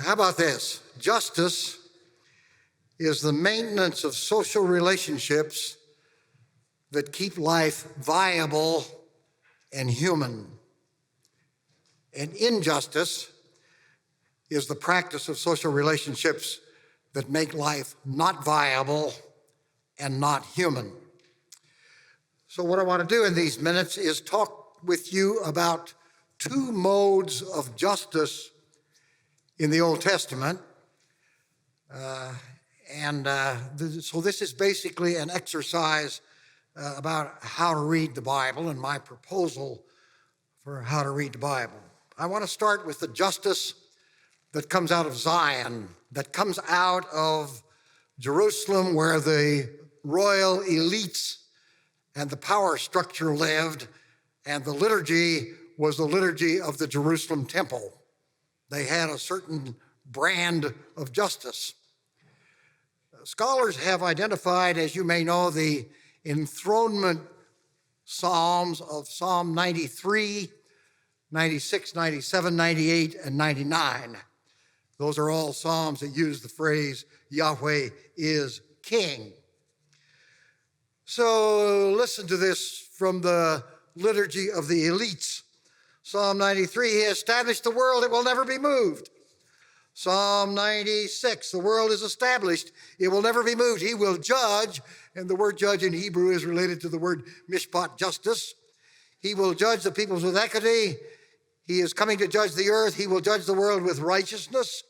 How about this? Justice is the maintenance of social relationships that keep life viable and human. And injustice is the practice of social relationships that make life not viable and not human. So what I want to do in these minutes is talk with you about two modes of justice in the Old Testament. So this is basically an exercise about how to read the Bible and my proposal for how to read the Bible. I want to start with the justice that comes out of Zion, that comes out of Jerusalem, where the royal elites and the power structure lived, and the liturgy was the liturgy of the Jerusalem temple. They had a certain brand of justice. Scholars have identified, as you may know, the enthronement psalms of Psalm 93, 96, 97, 98, and 99. Those are all psalms that use the phrase, Yahweh is king. So listen to this from the liturgy of the elites. Psalm 93, he established the world, it will never be moved. Psalm 96, the world is established, it will never be moved. He will judge, and the word judge in Hebrew is related to the word mishpat, justice. He will judge the peoples with equity. He is coming to judge the earth. He will judge the world with righteousness.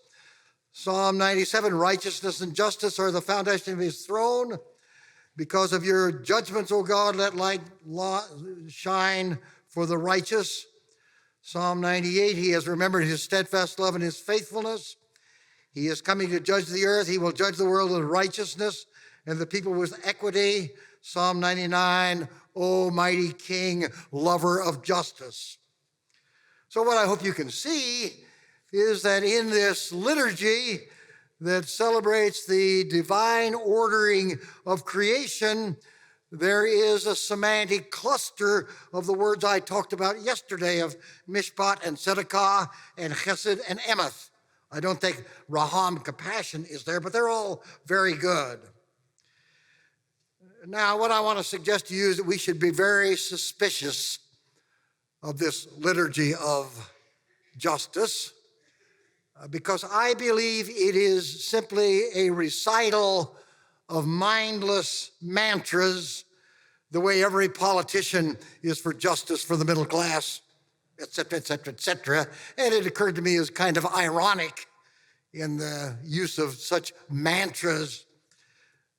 Psalm 97, righteousness and justice are the foundation of his throne. Because of your judgments, O God, let light shine for the righteous. Psalm 98, he has remembered his steadfast love and his faithfulness. He is coming to judge the earth. He will judge the world with righteousness and the people with equity. Psalm 99, O mighty King, lover of justice. So what I hope you can see is that in this liturgy that celebrates the divine ordering of creation, there is a semantic cluster of the words I talked about yesterday of mishpat and tzedakah and chesed and emeth. I don't think raham, compassion, is there, but they're all very good. Now, what I want to suggest to you is that we should be very suspicious of this liturgy of justice, because I believe it is simply a recital of mindless mantras, the way every politician is for justice for the middle class, et cetera, et cetera, et cetera. And it occurred to me as kind of ironic in the use of such mantras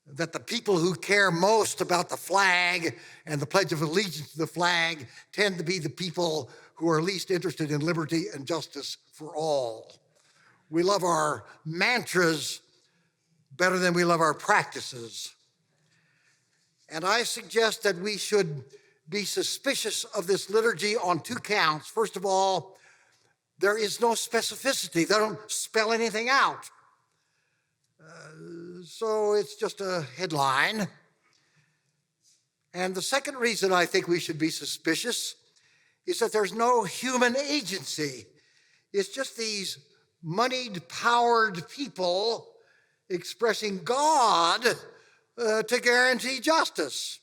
that the people who care most about the flag and the Pledge of Allegiance to the flag tend to be the people who are least interested in liberty and justice for all. We love our mantras better than we love our practices. And I suggest that we should be suspicious of this liturgy on two counts. First of all, there is no specificity. They don't spell anything out. So it's just a headline. And the second reason I think we should be suspicious is that there's no human agency. It's just these moneyed, powered people expressing God to guarantee justice.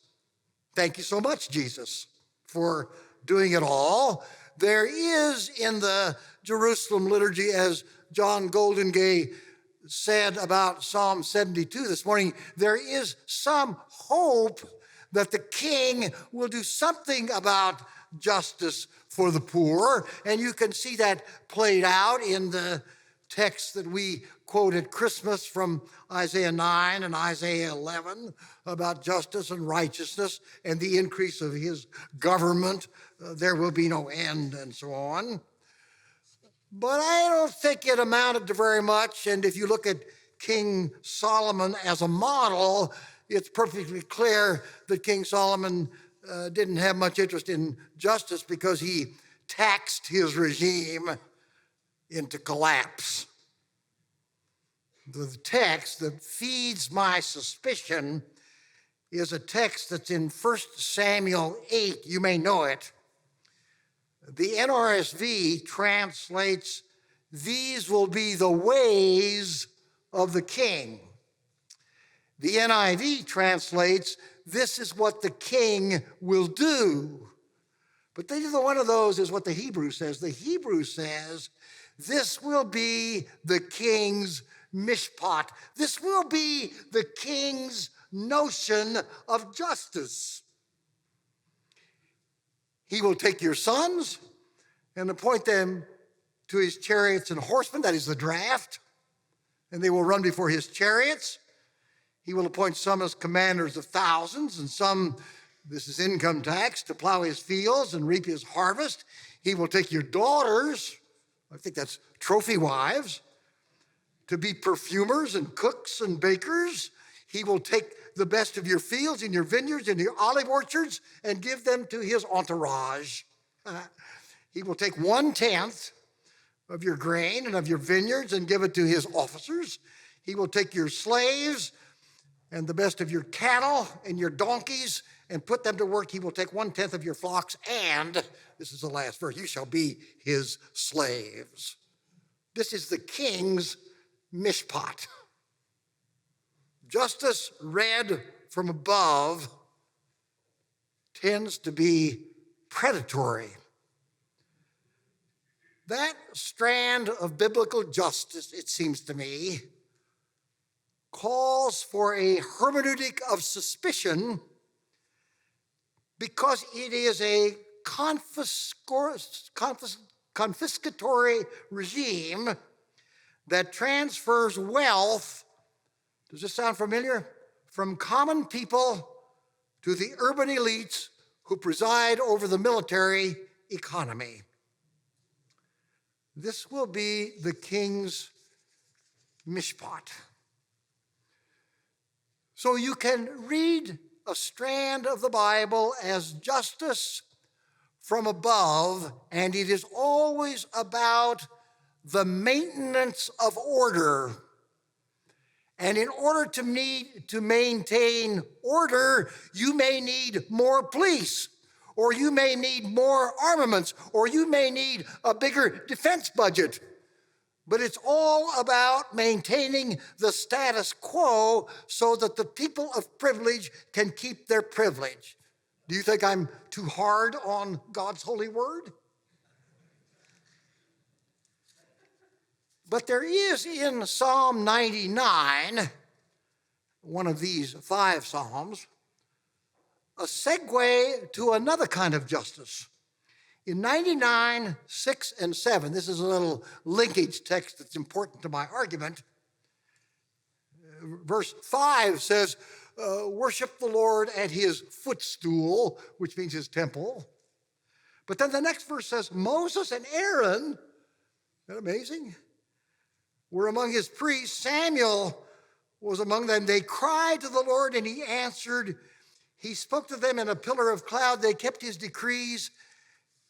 Thank you so much, Jesus, for doing it all. There is in the Jerusalem liturgy, as John Goldingay said about Psalm 72 this morning, there is some hope that the king will do something about justice for the poor. And you can see that played out in the text that we quote at Christmas from Isaiah 9 and Isaiah 11 about justice and righteousness and the increase of his government. There will be no end, and so on. But I don't think it amounted to very much. And if you look at King Solomon as a model, it's perfectly clear that King Solomon didn't have much interest in justice because he taxed his regime into collapse. The text that feeds my suspicion is a text that's in 1 Samuel 8. You may know it. The NRSV translates, "These will be the ways of the king." The NIV translates, "This is what the king will do." But neither one of those is what the Hebrew says. The Hebrew says, "This will be the king's mishpat." This will be the king's notion of justice. He will take your sons and appoint them to his chariots and horsemen, that is the draft, and they will run before his chariots. He will appoint some as commanders of thousands and some, this is income tax, to plow his fields and reap his harvest. He will take your daughters, I think that's trophy wives, to be perfumers and cooks and bakers. He will take the best of your fields and your vineyards and your olive orchards and give them to his entourage. He will take 1/10 of your grain and of your vineyards and give it to his officers. He will take your slaves and the best of your cattle and your donkeys and put them to work. He will take 1/10 of your flocks, and, this is the last verse, you shall be his slaves. This is the king's mishpat. Justice read from above tends to be predatory. That strand of biblical justice, it seems to me, calls for a hermeneutic of suspicion because it is a confiscatory regime that transfers wealth, does this sound familiar? From common people to the urban elites who preside over the military economy. This will be the king's mishpat. So you can read a strand of the Bible as justice from above, and it is always about the maintenance of order. And in order to maintain order, you may need more police, or you may need more armaments, or you may need a bigger defense budget. But it's all about maintaining the status quo so that the people of privilege can keep their privilege. Do you think I'm too hard on God's holy word? But there is in Psalm 99, one of these 5 Psalms, a segue to another kind of justice. In 99, 6, and 7, this is a little linkage text that's important to my argument. Verse 5 says, worship the Lord at his footstool, which means his temple. But then the next verse says, Moses and Aaron, isn't that amazing? Were among his priests. Samuel was among them. They cried to the Lord and he answered. He spoke to them in a pillar of cloud. They kept his decrees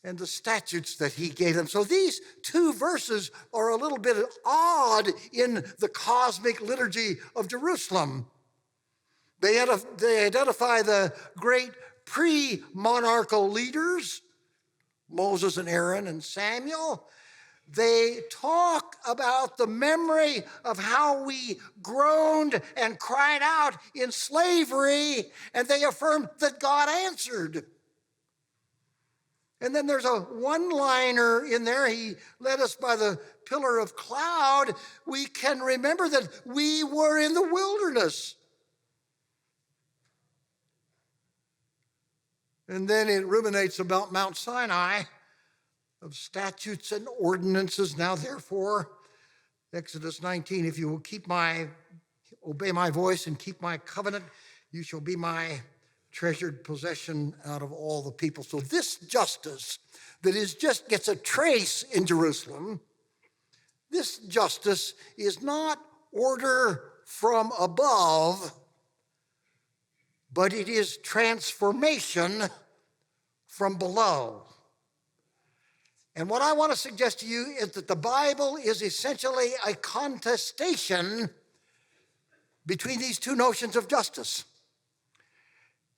and the statutes that he gave them. So these 2 verses are a little bit odd in the cosmic liturgy of Jerusalem. They identify the great pre-monarchal leaders, Moses and Aaron and Samuel. They talk about the memory of how we groaned and cried out in slavery, and they affirm that God answered. And then there's a one-liner in there. He led us by the pillar of cloud. We can remember that we were in the wilderness. And then it ruminates about Mount Sinai, of statutes and ordinances. Now, therefore, Exodus 19, if you will obey my voice and keep my covenant, you shall be my treasured possession out of all the people. So this justice that is just gets a trace in Jerusalem, this justice is not order from above, but it is transformation from below. And what I want to suggest to you is that the Bible is essentially a contestation between these two notions of justice.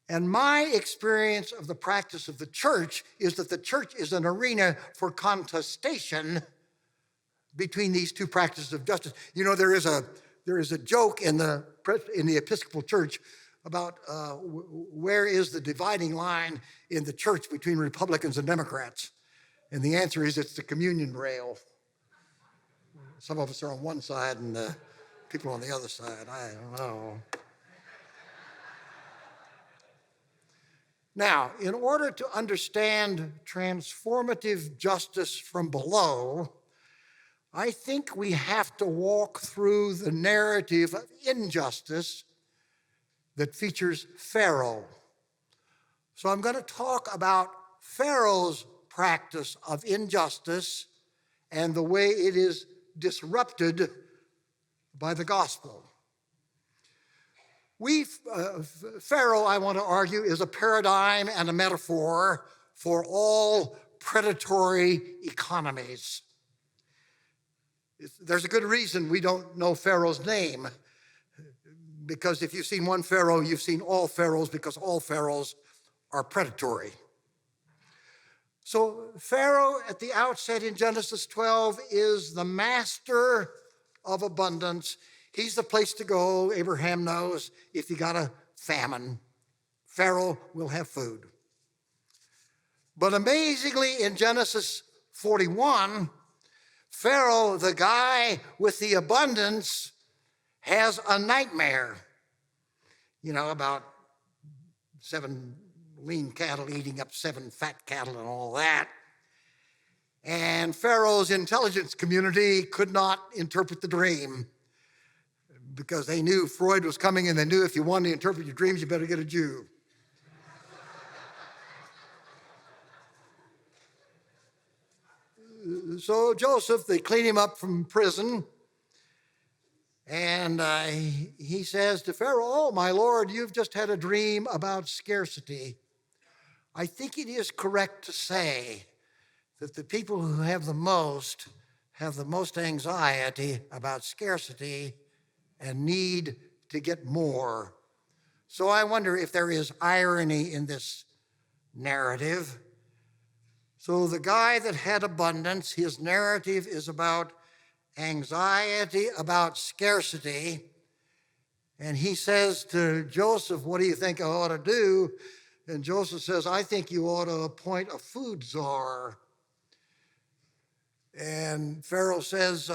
And my experience of the practice of the church is that the church is an arena for contestation between these two practices of justice. You know, there is a joke in the Episcopal Church about where is the dividing line in the church between Republicans and Democrats. And the answer is it's the communion rail. Some of us are on one side and people on the other side. I don't know. Now, in order to understand transformative justice from below, I think we have to walk through the narrative of injustice that features Pharaoh. So I'm going to talk about Pharaoh's practice of injustice and the way it is disrupted by the gospel. Pharaoh, I want to argue, is a paradigm and a metaphor for all predatory economies. There's a good reason we don't know Pharaoh's name, because if you've seen one Pharaoh, you've seen all pharaohs, because all pharaohs are predatory. So Pharaoh, at the outset in Genesis 12, is the master of abundance. He's the place to go. Abraham knows if you got a famine, Pharaoh will have food. But amazingly, in Genesis 41, Pharaoh, the guy with the abundance, has a nightmare, about 7 lean cattle eating up 7 fat cattle and all that. And Pharaoh's intelligence community could not interpret the dream because they knew Freud was coming, and they knew if you wanted to interpret your dreams, you better get a Jew. So Joseph, they clean him up from prison, and he says to Pharaoh, "Oh, my lord, you've just had a dream about scarcity. I think it is correct to say that the people who have the most anxiety about scarcity and need to get more." So I wonder if there is irony in this narrative. So the guy that had abundance, his narrative is about anxiety about scarcity. And he says to Joseph, "What do you think I ought to do?" And Joseph says, "I think you ought to appoint a food czar." And Pharaoh says,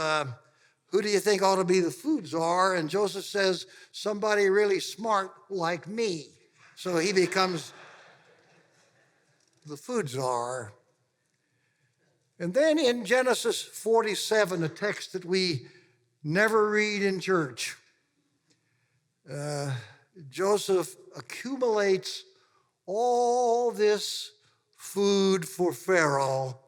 "Who do you think ought to be the food czar?" And Joseph says, "Somebody really smart like me." So he becomes the food czar. And then in Genesis 47, a text that we never read in church, Joseph accumulates all this food for Pharaoh.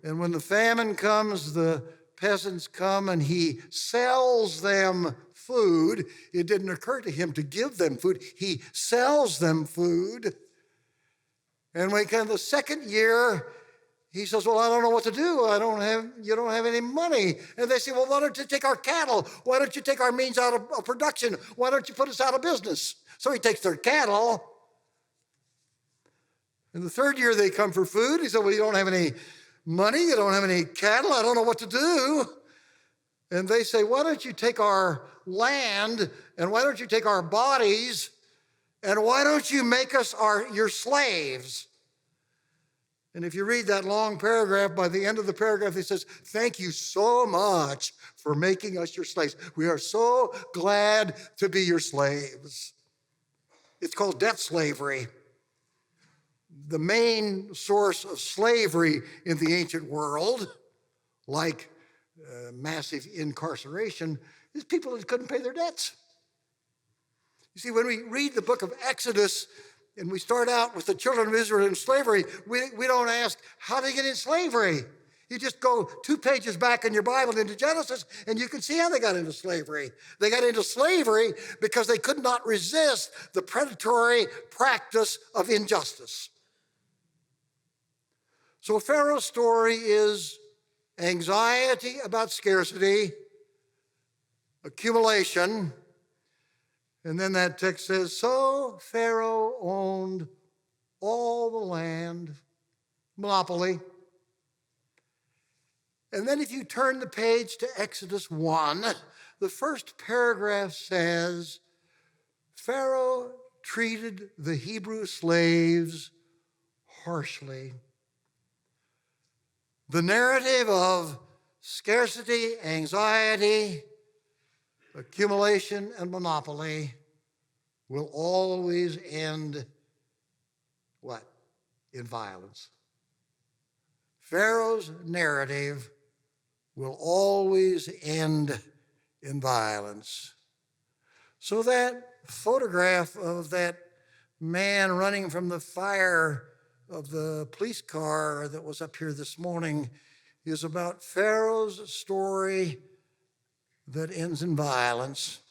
And when the famine comes, the peasants come and he sells them food. It didn't occur to him to give them food. He sells them food. And when it comes the second year, he says, "Well, I don't know what to do. You don't have any money." And they say, "Well, why don't you take our cattle? Why don't you take our means out of production? Why don't you put us out of business?" So he takes their cattle. And the third year they come for food. He said, "Well, you don't have any money. You don't have any cattle. I don't know what to do." And they say, "Why don't you take our land, and why don't you take our bodies, and why don't you make us your slaves?" And if you read that long paragraph, by the end of the paragraph, he says, "Thank you so much for making us your slaves. We are so glad to be your slaves." It's called debt slavery. The main source of slavery in the ancient world, like massive incarceration, is people that couldn't pay their debts. You see, when we read the book of Exodus, and we start out with the children of Israel in slavery, we don't ask, how did they get in slavery? You just go 2 pages back in your Bible into Genesis, and you can see how they got into slavery. They got into slavery because they could not resist the predatory practice of injustice. So Pharaoh's story is anxiety about scarcity, accumulation, and then that text says, so Pharaoh owned all the land, monopoly. And then if you turn the page to Exodus 1, the first paragraph says, Pharaoh treated the Hebrew slaves harshly. The narrative of scarcity, anxiety, accumulation, and monopoly will always end, what? In violence. Pharaoh's narrative will always end in violence. So that photograph of that man running from the fire of the police car that was up here this morning is about Pharaoh's story that ends in violence.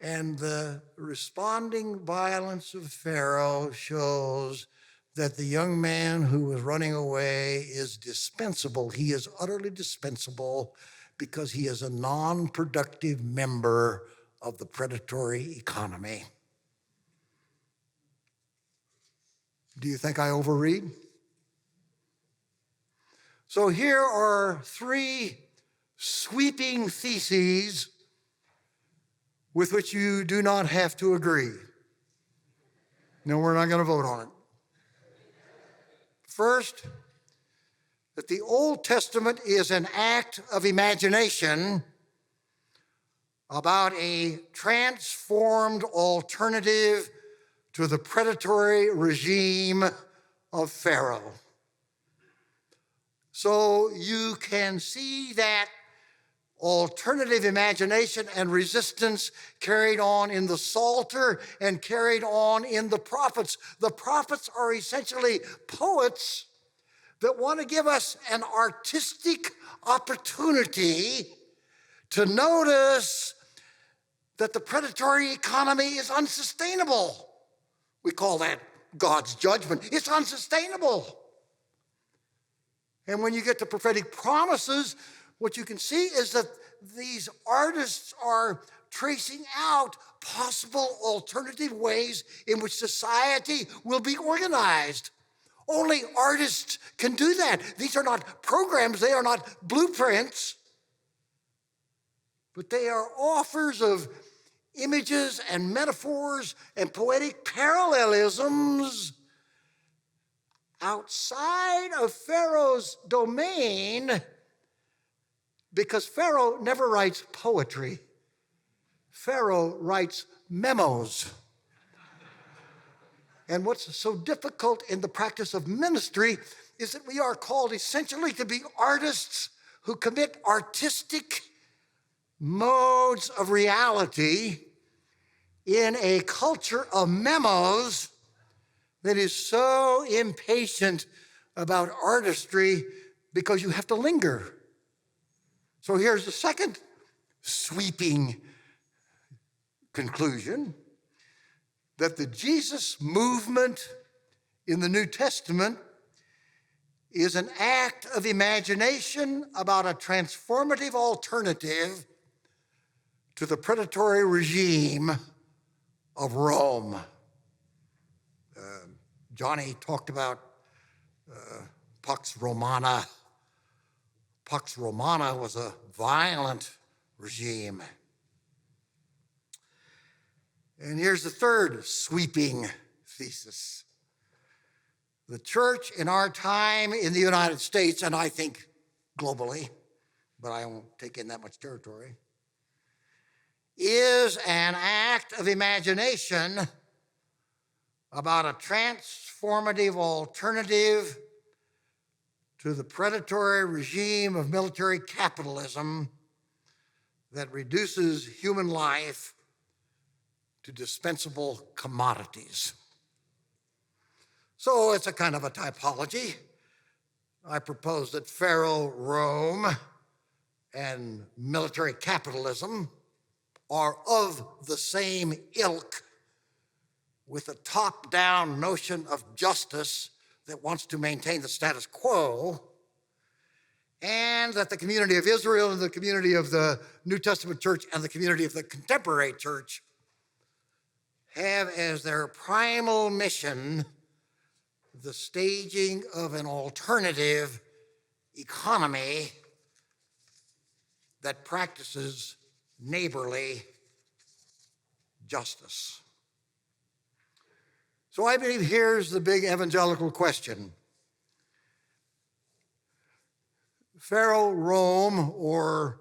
And the responding violence of Pharaoh shows that the young man who was running away is dispensable. He is utterly dispensable because he is a non-productive member of the predatory economy. Do you think I overread? So here are 3 sweeping theses with which you do not have to agree. No, we're not going to vote on it. First, that the Old Testament is an act of imagination about a transformed alternative to the predatory regime of Pharaoh. So you can see that alternative imagination and resistance carried on in the Psalter and carried on in the prophets. The prophets are essentially poets that want to give us an artistic opportunity to notice that the predatory economy is unsustainable. We call that God's judgment. It's unsustainable. And when you get to prophetic promises, what you can see is that these artists are tracing out possible alternative ways in which society will be organized. Only artists can do that. These are not programs, they are not blueprints, but they are authors of images and metaphors and poetic parallelisms outside of Pharaoh's domain, because Pharaoh never writes poetry. Pharaoh writes memos. And what's so difficult in the practice of ministry is that we are called essentially to be artists who commit artistic modes of reality in a culture of memos that is so impatient about artistry because you have to linger. So here's the second sweeping conclusion, that the Jesus movement in the New Testament is an act of imagination about a transformative alternative to the predatory regime of Rome. Johnny talked about Pax Romana. Pax Romana was a violent regime. And here's the third sweeping thesis. The church in our time in the United States, and I think globally, but I won't take in that much territory, is an act of imagination about a transformative alternative to the predatory regime of military capitalism that reduces human life to dispensable commodities. So it's a kind of a typology. I propose that Pharaoh Rome and military capitalism are of the same ilk, with a top-down notion of justice that wants to maintain the status quo, and that the community of Israel and the community of the New Testament church and the community of the contemporary church have as their primal mission the staging of an alternative economy that practices neighborly justice. So I believe here's the big evangelical question. Pharaoh Rome, or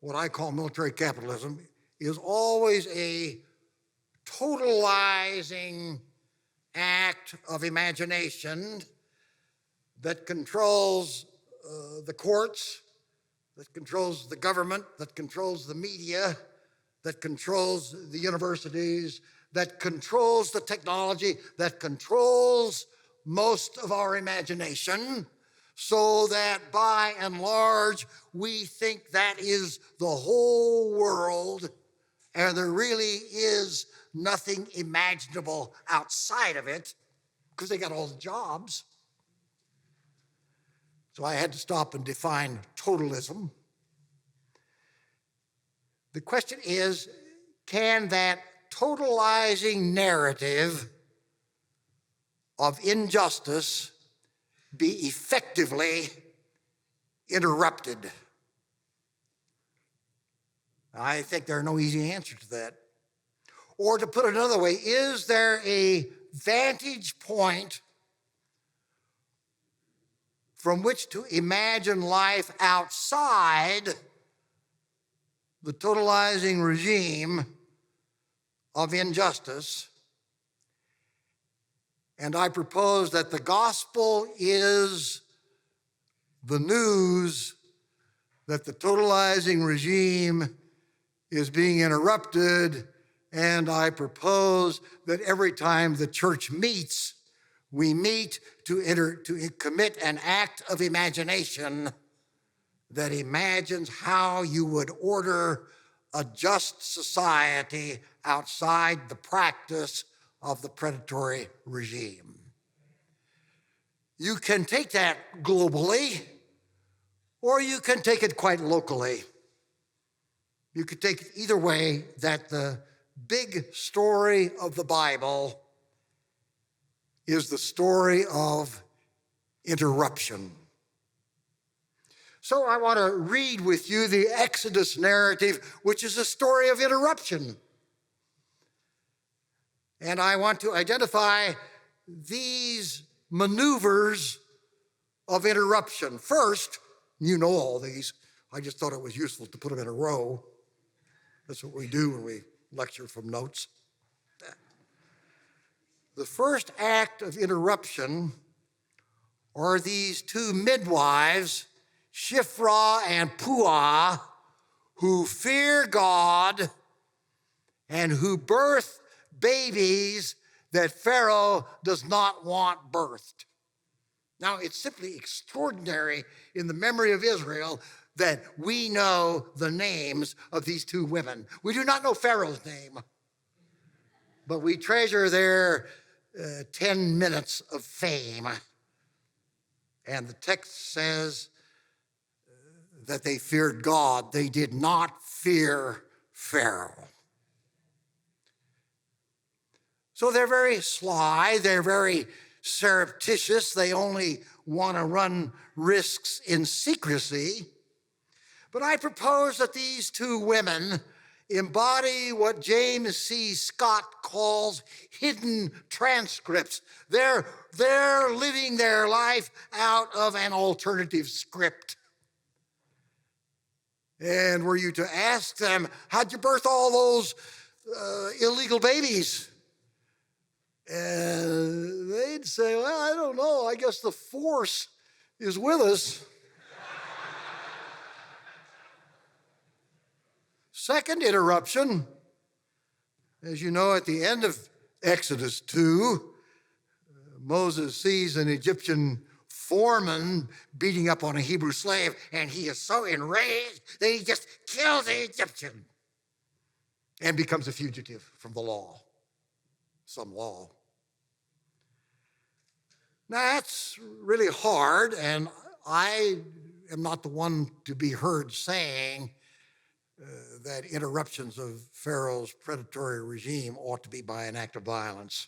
what I call military capitalism, is always a totalizing act of imagination that controls the courts, that controls the government, that controls the media, that controls the universities, that controls the technology, that controls most of our imagination, so that by and large, we think that is the whole world, and there really is nothing imaginable outside of it, because they got all the jobs. So I had to stop and define totalism. The question is, can that totalizing narrative of injustice be effectively interrupted? I think there are no easy answers to that. Or to put it another way, is there a vantage point from which to imagine life outside the totalizing regime of injustice? And I propose that the gospel is the news that the totalizing regime is being interrupted, and I propose that every time the church meets, we meet to commit an act of imagination that imagines how you would order a just society outside the practice of the predatory regime. You can take that globally, or you can take it quite locally. You could take it either way, that the big story of the Bible is the story of interruption. So I want to read with you the Exodus narrative, which is a story of interruption. And I want to identify these maneuvers of interruption. First, you know all these. I just thought it was useful to put them in a row. That's what we do when we lecture from notes. The first act of interruption are these two midwives, Shiphrah and Puah, who fear God and who birth babies that Pharaoh does not want birthed. Now, it's simply extraordinary in the memory of Israel that we know the names of these two women. We do not know Pharaoh's name, but we treasure their 10 minutes of fame. And the text says that they feared God. They did not fear Pharaoh. So they're very sly, they're very surreptitious, they only want to run risks in secrecy. But I propose that these two women embody what James C. Scott calls hidden transcripts. They're living their life out of an alternative script. And were you to ask them, how'd you birth all those illegal babies? And they'd say, well, I don't know. I guess the force is with us. Second interruption, as you know, at the end of Exodus 2, Moses sees an Egyptian foreman beating up on a Hebrew slave, and he is so enraged that he just kills the Egyptian and becomes a fugitive from the law, some law. Now, that's really hard, and I am not the one to be heard saying that interruptions of Pharaoh's predatory regime ought to be by an act of violence.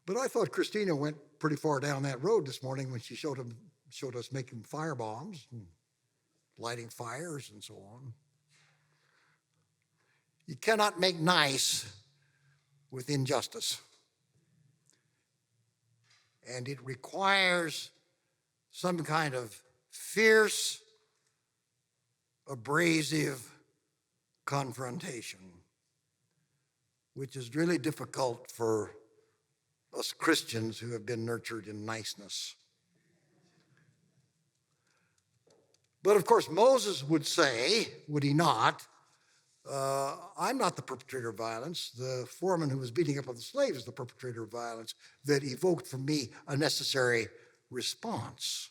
But I thought Christina went pretty far down that road this morning when she showed us making fire bombs and lighting fires and so on. You cannot make nice with injustice. And it requires some kind of fierce, abrasive confrontation, which is really difficult for us Christians who have been nurtured in niceness. But of course, Moses would say, would he not, I'm not the perpetrator of violence. The foreman who was beating up on the slave is the perpetrator of violence that evoked from me a necessary response.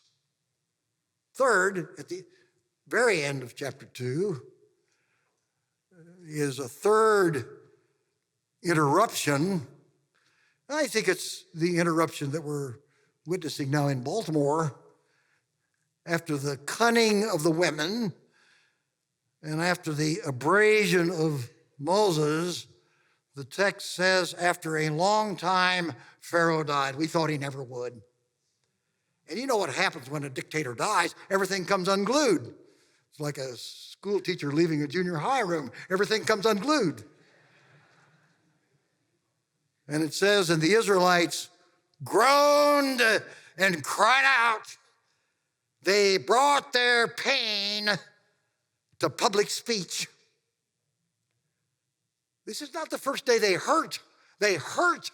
Third, at the very end of chapter 2, is a third interruption. I think it's the interruption that we're witnessing now in Baltimore. After the cunning of the women and after the abrasion of Moses, the text says, after a long time, Pharaoh died. We thought he never would. And you know what happens when a dictator dies? Everything comes unglued. It's like a school teacher leaving a junior high room. Everything comes unglued. And it says, and the Israelites groaned and cried out. They brought their pain to public speech. This is not the first day they hurt. They hurt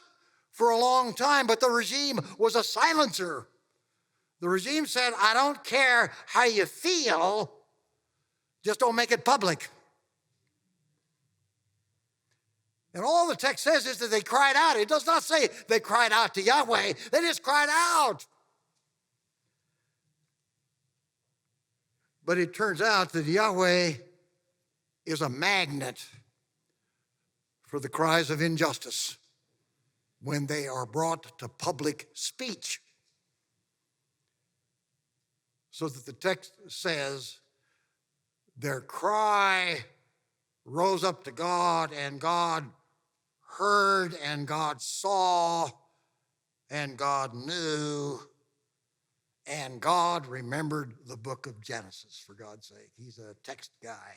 for a long time, but the regime was a silencer. The regime said, I don't care how you feel, just don't make it public. And all the text says is that they cried out. It does not say they cried out to Yahweh. They just cried out. But it turns out that Yahweh is a magnet for the cries of injustice when they are brought to public speech. So that the text says, their cry rose up to God, and God heard, and God saw, and God knew, and God remembered the book of Genesis, for God's sake. He's a text guy.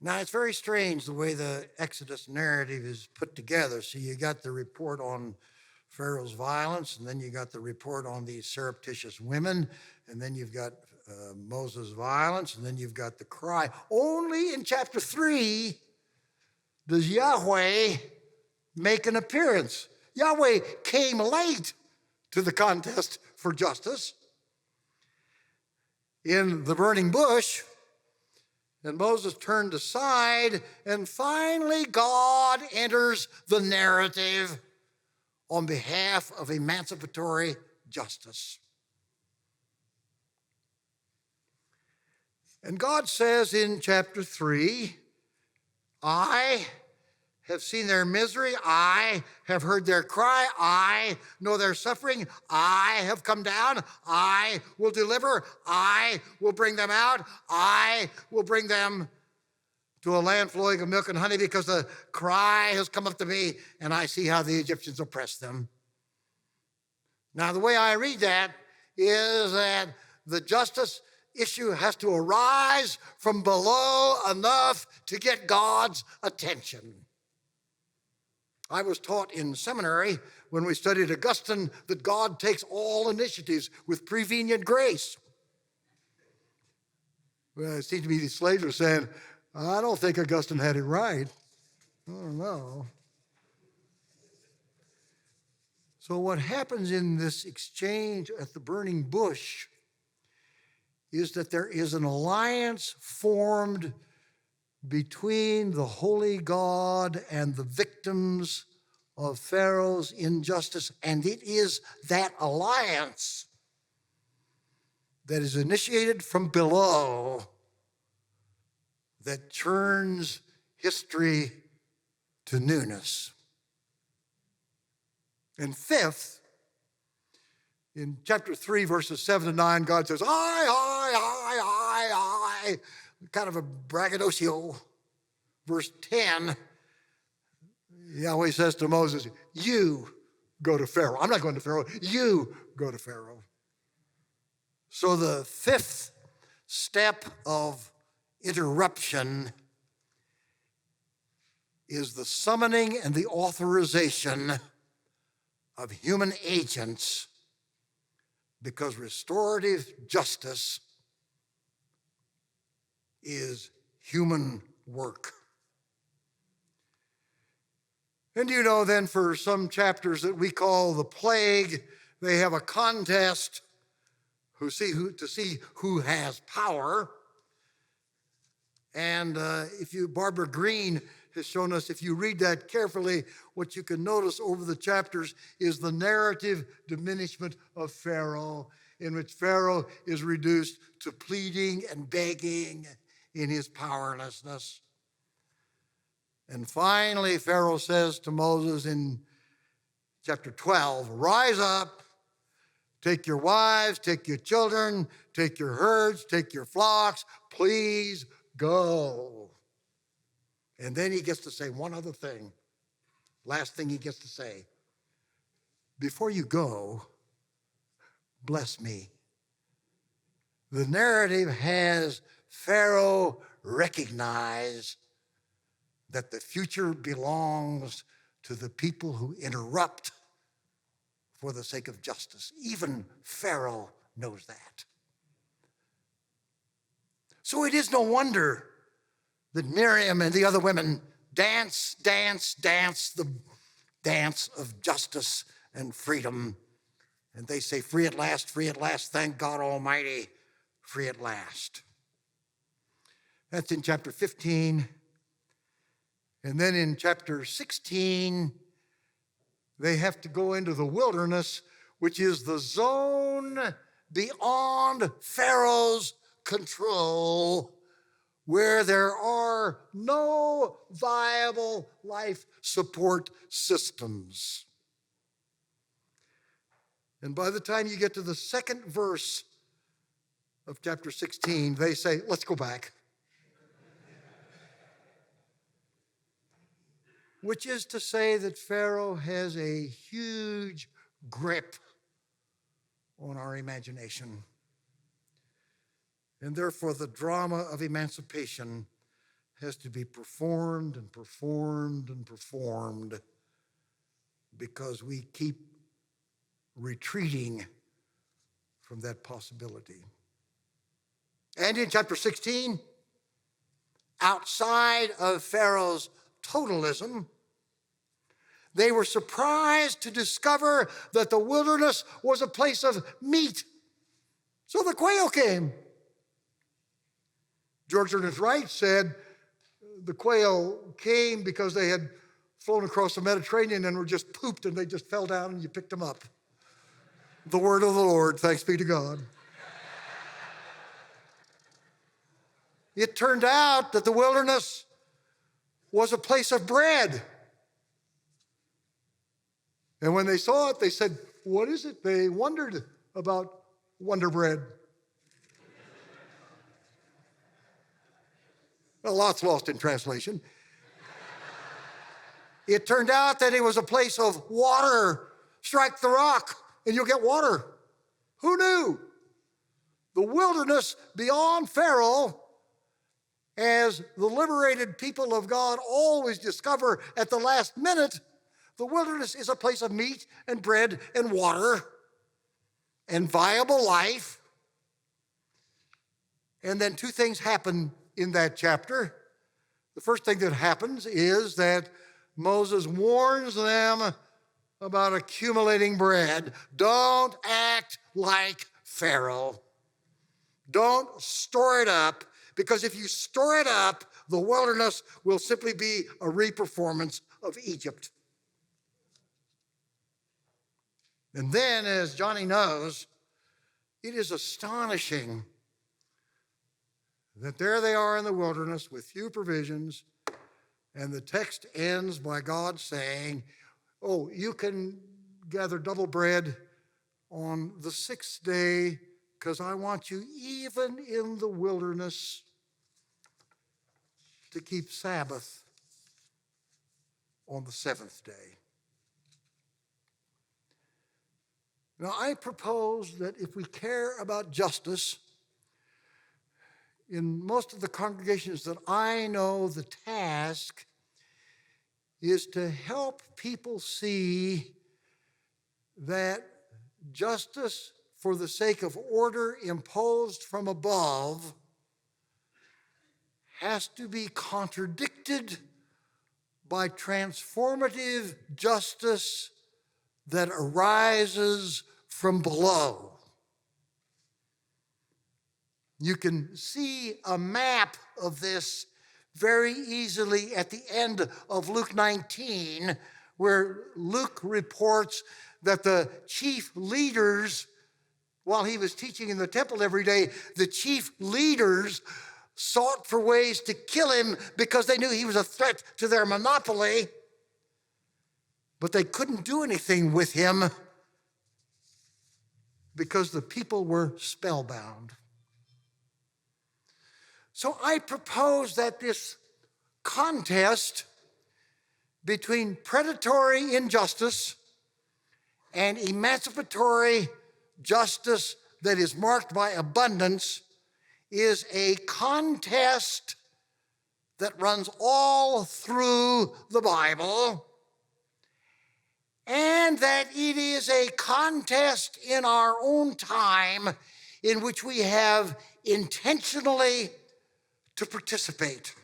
Now, it's very strange the way the Exodus narrative is put together. So you got the report on Pharaoh's violence, and then you got the report on these surreptitious women, and then you've got Moses' violence, and then you've got the cry. Only in chapter 3 does Yahweh make an appearance. Yahweh came late to the contest for justice in the burning bush, and Moses turned aside, and finally God enters the narrative on behalf of emancipatory justice. And God says in chapter 3, I have seen their misery, I have heard their cry, I know their suffering, I have come down, I will deliver, I will bring them out, I will bring them to a land flowing of milk and honey, because the cry has come up to me, and I see how the Egyptians oppress them. Now, the way I read that is that the justice issue has to arise from below enough to get God's attention. I was taught in seminary when we studied Augustine that God takes all initiatives with prevenient grace. Well, it seemed to me the slaves were saying, I don't think Augustine had it right. I don't know. So what happens in this exchange at the burning bush is that there is an alliance formed between the holy God and the victims of Pharaoh's injustice, and it is that alliance that is initiated from below that turns history to newness. And fifth, in chapter 3, verses 7 to 9, God says, I, kind of a braggadocio. Verse 10, Yahweh says to Moses, you go to Pharaoh. I'm not going to Pharaoh. You go to Pharaoh. So the fifth step of interruption is the summoning and the authorization of human agents, because restorative justice is human work. And you know then, for some chapters that we call the plague, they have a contest to see who has power. And Barbara Green has shown us, if you read that carefully, what you can notice over the chapters is the narrative diminishment of Pharaoh, in which Pharaoh is reduced to pleading and begging in his powerlessness. And finally, Pharaoh says to Moses in chapter 12, rise up, take your wives, take your children, take your herds, take your flocks, please go. And then he gets to say one other thing, last thing he gets to say. Before you go, bless me. The narrative has Pharaoh recognize that the future belongs to the people who interrupt for the sake of justice. Even Pharaoh knows that. So it is no wonder that Miriam and the other women dance the dance of justice and freedom. And they say, free at last, thank God Almighty, free at last. That's in chapter 15. And then in chapter 16, they have to go into the wilderness, which is the zone beyond Pharaoh's control, where there are no viable life support systems. And by the time you get to the second verse of chapter 16, they say, let's go back. Which is to say that Pharaoh has a huge grip on our imagination. And therefore, the drama of emancipation has to be performed and performed and performed, because we keep retreating from that possibility. And in chapter 16, outside of Pharaoh's totalism, they were surprised to discover that the wilderness was a place of meat. So the quail came. George Ernest Wright said the quail came because they had flown across the Mediterranean and were just pooped, and they just fell down and you picked them up. The word of the Lord, thanks be to God. It turned out that the wilderness was a place of bread. And when they saw it, they said, what is it? They wondered about Wonder Bread. A lot's lost in translation. It turned out that it was a place of water. Strike the rock and you'll get water. Who knew? The wilderness beyond Pharaoh, as the liberated people of God always discover at the last minute, the wilderness is a place of meat and bread and water and viable life. And then two things happen in that chapter. The first thing that happens is that Moses warns them about accumulating bread. Don't act like Pharaoh. Don't store it up, because if you store it up, the wilderness will simply be a reperformance of Egypt. And then, as Johnny knows, it is astonishing that there they are in the wilderness with few provisions, and the text ends by God saying, oh, you can gather double bread on the sixth day because I want you, even in the wilderness, to keep Sabbath on the seventh day. Now, I propose that if we care about justice, in most of the congregations that I know, the task is to help people see that justice for the sake of order imposed from above has to be contradicted by transformative justice that arises from below. You can see a map of this very easily at the end of Luke 19, where Luke reports that the chief leaders, while he was teaching in the temple every day, the chief leaders sought for ways to kill him because they knew he was a threat to their monopoly, but they couldn't do anything with him because the people were spellbound. So I propose that this contest between predatory injustice and emancipatory justice that is marked by abundance is a contest that runs all through the Bible, and that it is a contest in our own time in which we have intentionally to participate.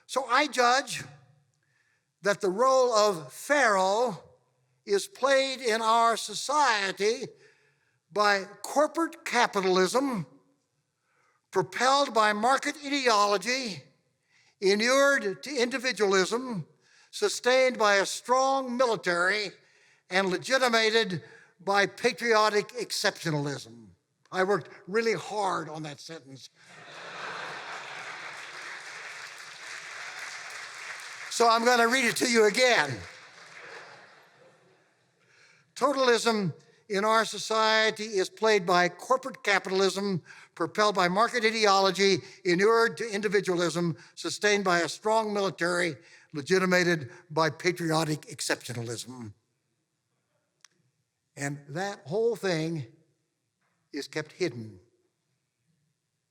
So I judge that the role of Pharaoh is played in our society by corporate capitalism, propelled by market ideology, inured to individualism, sustained by a strong military, and legitimated by patriotic exceptionalism. I worked really hard on that sentence. So I'm going to read it to you again. Totalism in our society is played by corporate capitalism, propelled by market ideology, inured to individualism, sustained by a strong military, legitimated by patriotic exceptionalism. And that whole thing is kept hidden.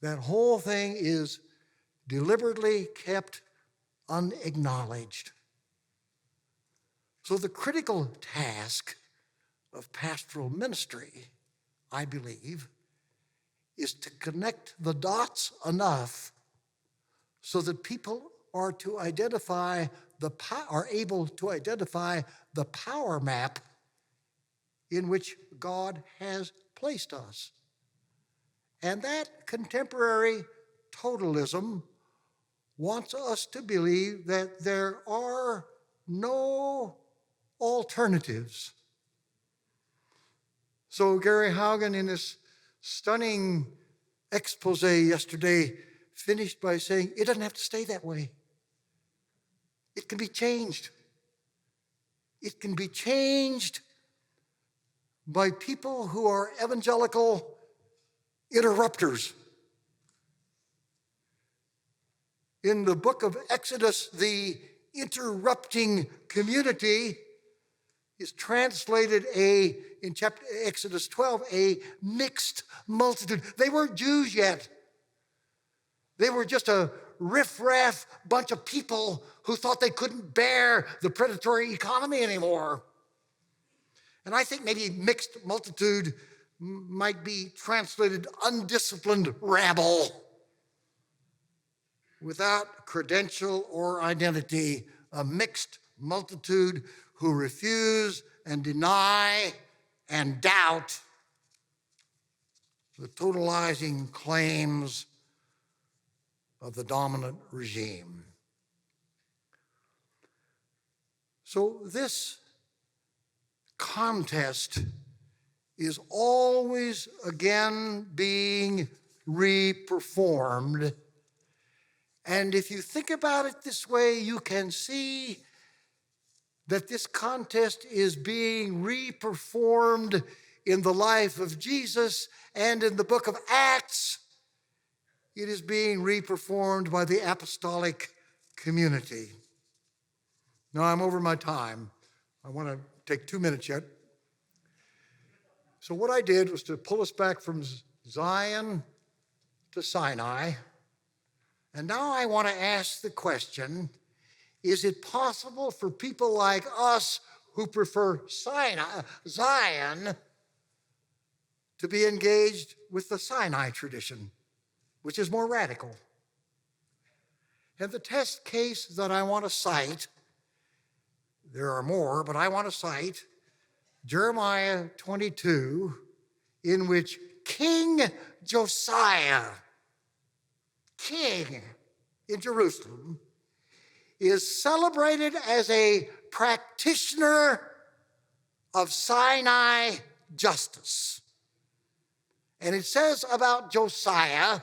That whole thing is deliberately kept unacknowledged. So the critical task of pastoral ministry, I believe, is to connect the dots enough so that people are able to identify the power map in which God has placed us. And that contemporary totalism wants us to believe that there are no alternatives. So Gary Haugen, in his stunning expose yesterday, finished by saying, it doesn't have to stay that way. It can be changed. It can be changed by people who are evangelical interrupters. In the book of Exodus, the interrupting community is translated in chapter Exodus 12, a mixed multitude. They weren't Jews yet. They were just a riffraff bunch of people who thought they couldn't bear the predatory economy anymore. And I think maybe mixed multitude might be translated undisciplined rabble, without credential or identity, a mixed multitude who refuse and deny and doubt the totalizing claims of the dominant regime. So this contest is always again being reperformed. And if you think about it this way, you can see that this contest is being reperformed in the life of Jesus, and in the book of Acts, it is being reperformed by the apostolic community. Now I'm over my time. I want to take 2 minutes yet. So what I did was to pull us back from Zion to Sinai. And now I want to ask the question, is it possible for people like us who prefer Zion to be engaged with the Sinai tradition, which is more radical? And the test case that I want to cite, there are more, but I want to cite Jeremiah 22, in which King Josiah, king in Jerusalem, is celebrated as a practitioner of Sinai justice. And it says about Josiah,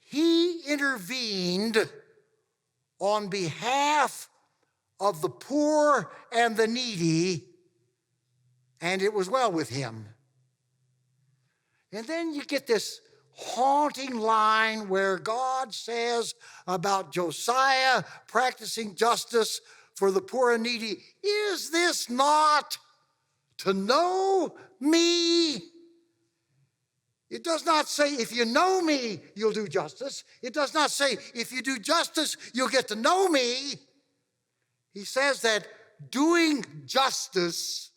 he intervened on behalf of the poor and the needy, and it was well with him. And then you get this haunting line where God says about Josiah practicing justice for the poor and needy, is this not to know me? It does not say, if you know me, you'll do justice. It does not say, if you do justice, you'll get to know me. He says that doing justice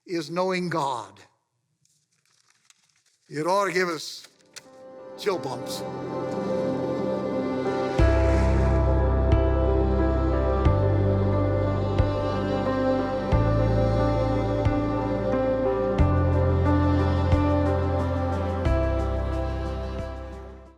is knowing God. It ought to give us chill bumps.